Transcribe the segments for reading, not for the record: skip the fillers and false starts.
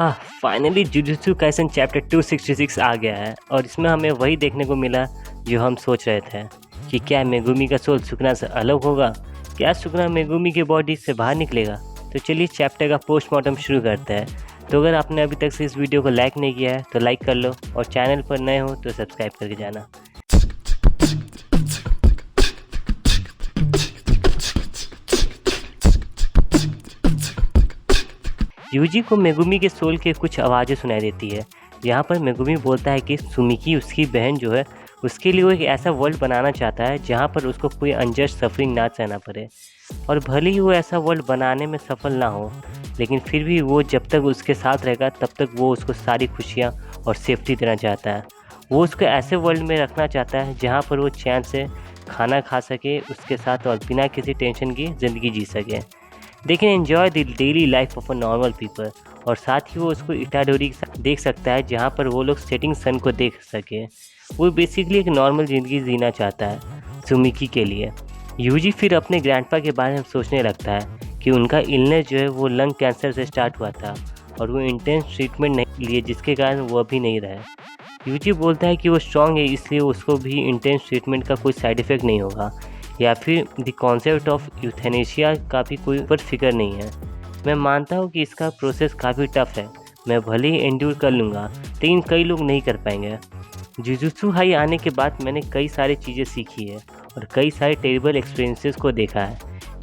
Finally jujutsu Kaisen chapter 266 आ गया है और इसमें हमें वही देखने को मिला जो हम सोच रहे थे कि क्या मेगुमी का सोल सुकना से अलग होगा, क्या सुकना मेगुमी के बॉडी से बाहर निकलेगा। तो चलिए चैप्टर का पोस्टमार्टम शुरू करते हैं। तो अगर आपने अभी तक से इस वीडियो को लाइक नहीं किया है तो लाइक कर लो और चैनल पर नए हो तो सब्सक्राइब करके जाना। यूजी को मेगुमी के सोल के कुछ आवाज़ें सुनाई देती है। यहाँ पर मेगुमी बोलता है कि सुमिकी उसकी बहन जो है उसके लिए वो एक ऐसा वर्ल्ड बनाना चाहता है जहाँ पर उसको कोई अनजस्ट सफरिंग ना सहना पड़े, और भले ही वो ऐसा वर्ल्ड बनाने में सफल ना हो लेकिन फिर भी वो जब तक उसके साथ रहेगा तब तक वो उसको सारी खुशियाँ और सेफ्टी देना चाहता है। वो उसको ऐसे वर्ल्ड में रखना चाहता है जहाँ पर वो चैन से खाना खा सके उसके साथ और बिना किसी टेंशन की ज़िंदगी जी सके। They can enjoy the daily life of a normal people, और साथ ही वो उसको इटाडोरी देख सकता है जहाँ पर वो लोग सेटिंग सन को देख सके। वो बेसिकली एक नॉर्मल ज़िंदगी जीना चाहता है सुमिकी के लिए। यूजी फिर अपने ग्रैंडपा के बारे में सोचने लगता है कि उनका इलनेस जो है वो लंग कैंसर से स्टार्ट हुआ था और वो इंटेंस ट्रीटमेंट नहीं लिए जिसके कारण वो अभी नहीं रहे। यूजी बोलता है कि वो स्ट्रॉन्ग है इसलिए उसको भी इंटेंस ट्रीटमेंट का कोई साइड इफ़ेक्ट नहीं होगा, या फिर द कॉन्सेप्ट ऑफ यूथेनेशिया का भी कोई पर फिक्र नहीं है। मैं मानता हूँ कि इसका प्रोसेस काफ़ी टफ है, मैं भले ही एंड्योर कर लूँगा लेकिन कई लोग नहीं कर पाएंगे। जुजुत्सु हाई आने के बाद मैंने कई सारी चीज़ें सीखी है और कई सारे टेरिबल एक्सपीरियंसेस को देखा है।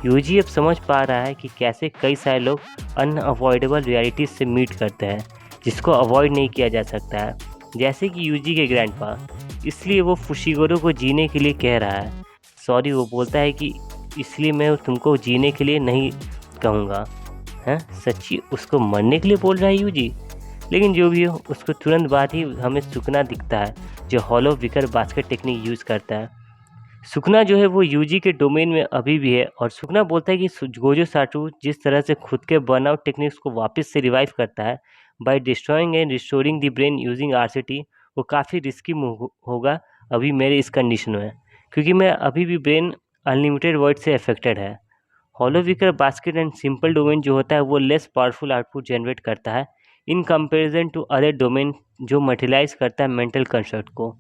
यूजी अब समझ पा रहा है कि कैसे कई सारे लोग अनअवॉइडेबल रियलिटीज़ से मीट करते हैं जिसको अवॉइड नहीं किया जा सकता है, जैसे कि यूजी के ग्रैंडपा। इसलिए वो फुशिगोरो को जीने के लिए कह रहा है। सॉरी, वो बोलता है कि इसलिए मैं तुमको जीने के लिए नहीं कहूँगा। हैं, सच्ची उसको मरने के लिए बोल रहा है यूजी। लेकिन जो भी हो, उसको तुरंत बाद ही हमें सुकना दिखता है जो hollow wicker basket technique use करता है। सुकना जो है वो यूजी के डोमेन में अभी भी है, और सुकना बोलता है कि गोजो साटू जिस तरह से खुद के बर्नआउट टेक्निक्स को वापस से रिवाइव करता है by destroying and restoring the brain using RCT, वो काफ़ी रिस्की मूव होगा अभी मेरे इस कंडीशन में, क्योंकि मैं अभी भी ब्रेन अनलिमिटेड वर्ड से अफेक्टेड है। Hollow wicker basket and simple domain जो होता है वो लेस पावरफुल आउटपुट जनरेट करता है in comparison to other domain जो मटेरियलाइज करता है मेंटल कंस्ट्रक्ट को,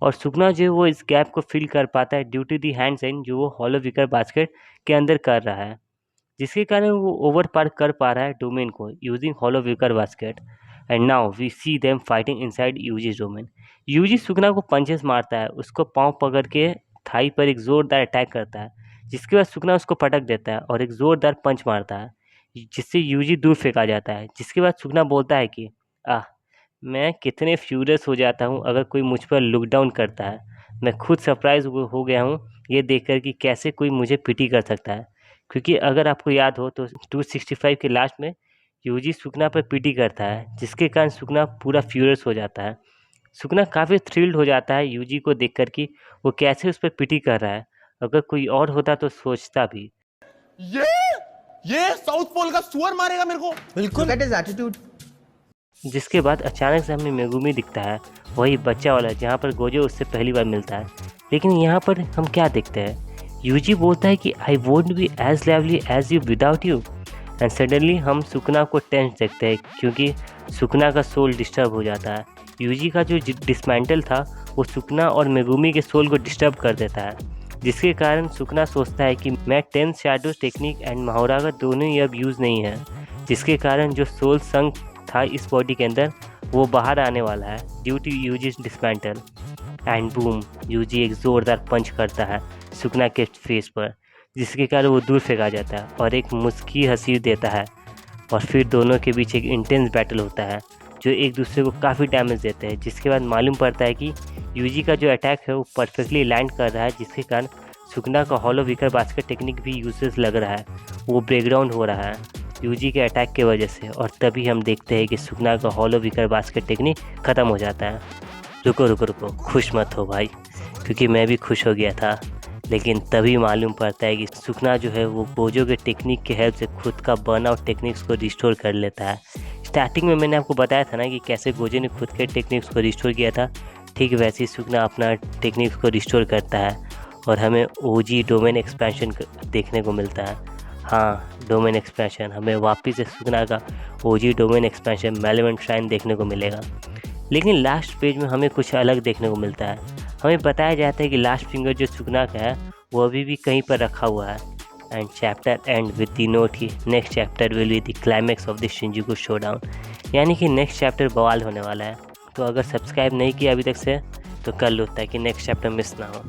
और सुकना जो है वो इस गैप को फिल कर पाता है due to the hand sign जो वो हॉलो विकर बास्केट के अंदर कर रहा है, जिसके कारण वो ओवर पार कर पा रहा है डोमेन को using hollow wicker basket. And now we see them fighting inside Yuji domain. Yuji Sukuna को पंचेस मारता है, उसको पाँव पकड़ के थाई पर एक ज़ोरदार अटैक करता है, जिसके बाद सुकना उसको पटक देता है और एक ज़ोरदार पंच मारता है जिससे यूजी दूर फेंका जाता है। जिसके बाद सुकना बोलता है कि मैं कितने फ्यूरियस हो जाता हूँ अगर कोई मुझ पर लुक डाउन करता है। मैं खुद सरप्राइज हो गया हूँ ये देखकर कि कैसे कोई मुझे पिटी कर सकता है, क्योंकि अगर आपको याद हो तो 265 के लास्ट में यूजी सुकना पर पिटी करता है जिसके कारण सुकना पूरा फ्यूरियस हो जाता है। सुकना काफ़ी थ्रिल्ड हो जाता है यूजी को देखकर कि वो कैसे उस पर पिटी कर रहा है। अगर कोई और होता तो सोचता भी ये ये साउथ पोल का सुअर मारेगा मेरे को। बिल्कुल। Look at his attitude. जिसके बाद अचानक से हमें मेगुमी दिखता है, वही बच्चा वाला जहाँ पर गोजो उससे पहली बार मिलता है। लेकिन यहाँ पर हम क्या देखते हैं, यूजी बोलता है कि I won't be as lovely as you without you, and suddenly हम सुकना को टेंस देखते हैं क्योंकि सुकना का सोल डिस्टर्ब हो जाता है। यूजी का जो डिसमेंटल था वो सुकना और मेगुमी के सोल को डिस्टर्ब कर देता है, जिसके कारण सुकना सोचता है कि मैं 10 शैडो टेक्निक एंड माहौरा का दोनों ही अब यूज़ नहीं है, जिसके कारण जो सोल संक था इस बॉडी के अंदर वो बाहर आने वाला है due to Yuji dismantle. And boom, Yuji एक ज़ोरदार पंच करता है सुकना के फेस पर, जिसके कारण वो दूर फेंका जाता है और एक मुस्की हंसी देता है, और फिर दोनों के बीच एक इंटेंस बैटल होता है जो एक दूसरे को काफ़ी डैमेज देते हैं। जिसके बाद मालूम पड़ता है कि यूजी का जो अटैक है वो परफेक्टली लैंड कर रहा है, जिसके कारण सुकना का हॉलो विकर बास्केट टेक्निक भी यूजलेस लग रहा है, वो ब्रेकडाउन हो रहा है यूजी के अटैक के वजह से। और तभी हम देखते हैं कि सुकना का हॉलो विकर बास्केट टेक्निक ख़त्म हो जाता है। रुको रुको रुको, खुश मत हो भाई, क्योंकि मैं भी खुश हो गया था। लेकिन तभी मालूम पड़ता है कि सुकना जो है वो गोजो के टेक्निक के हेल्प से खुद का बर्नआउट टेक्निक्स को रिस्टोर कर लेता है। स्टार्टिंग में मैंने आपको बताया था ना कि कैसे गोजो ने खुद के टेक्निक्स को रिस्टोर किया था, ठीक वैसे ही सुकना अपना टेक्निक्स को रिस्टोर करता है और हमें ओजी डोमेन एक्सपेंशन देखने को मिलता है। हाँ, डोमेन एक्सपेंशन, हमें वापस से सुकना का ओजी डोमेन एक्सपेंशन मेलेवेंट श्राइन देखने को मिलेगा। लेकिन लास्ट पेज में हमें कुछ अलग देखने को मिलता है। हमें बताया जाता है कि लास्ट फिंगर जो सुकना का है वो अभी भी कहीं पर रखा हुआ है। And chapter end with the note कि next chapter will be the climax of the Shinjuku showdown, यानी कि नेक्स्ट चैप्टर बवाल होने वाला है। तो अगर सब्सक्राइब नहीं किया अभी तक से तो कर लो ताकि नेक्स्ट चैप्टर मिस ना हो।